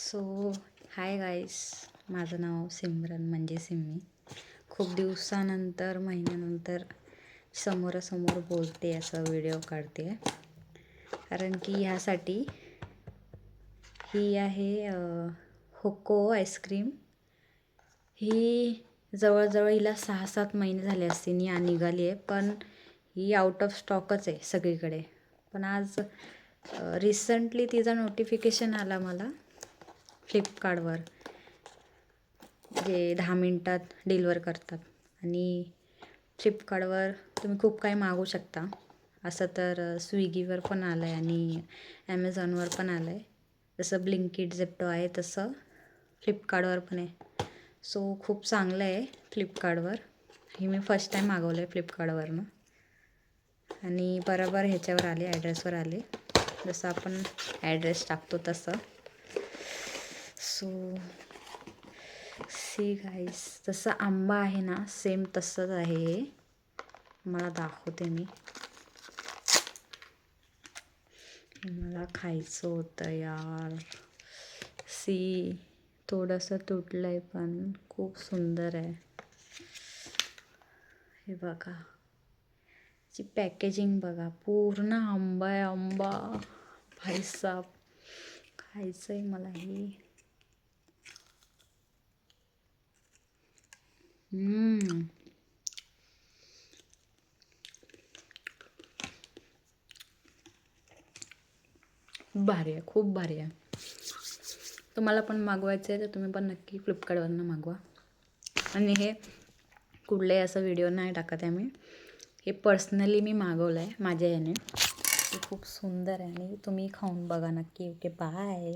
So hi guys, माझं नाव सिमरन म्हणजे सिम्मी. खूप दिवसानंतर महिन्यानंतर समोरासमोर बोलते, असं व्हिडिओ काढते कारण की ह्यासाठी ही आहे होको आईस्क्रीम. ही जवळजवळ हिला 6-7 महिने झाले असतील या निघाली आहे, पण ही आउट ऑफ स्टॉकच आहे सगळीकडे. पण आज रिसेंटली तिचा नोटिफिकेशन आला मला फ्लिपकार्टवर, जे 10 मिनटात डिलिव्हर करतात. आणि फ्लिपकार्टवर तुम्ही खूप काही मागवू शकता. असं तर स्विगीवर पण आलं आहे आणि ॲमेझॉनवर पण आलं आहे. जसं ब्लिंकिट झेप्टो आहे तसं फ्लिपकार्टवर पण आहे. सो खूप चांगलं आहे फ्लिपकार्टवर. ही मी फर्स्ट टाईम मागवलं आहे फ्लिपकार्टवरनं आणि बरोबर ह्याच्यावर आले, ॲड्रेसवर आले, जसं आपण ॲड्रेस टाकतो तसं. सो सी गाईस, जसं आंबा आहे ना, सेम तसंच आहे हे. मला दाखवते मी. मला खायचं होतं यार. सी, थोडंसं तुटलं आहे पण खूप सुंदर आहे. हे बघा, ची पॅकेजिंग बघा, पूर्ण आंबा आहे, आंबा. भाईसाब, खायचं आहे मला हे. भारी आहे, खूप भारी आहे. तुम्हाला पण मागवायचं आहे तर तुम्ही पण नक्की फ्लिपकार्टवरनं मागवा. आणि हे कुठलाही असा व्हिडिओ नाही टाकत आहे मी, हे पर्सनली मी मागवलं आहे माझ्या याने. ते खूप सुंदर आहे आणि तुम्ही खाऊन बघा नक्की. Okay, bye.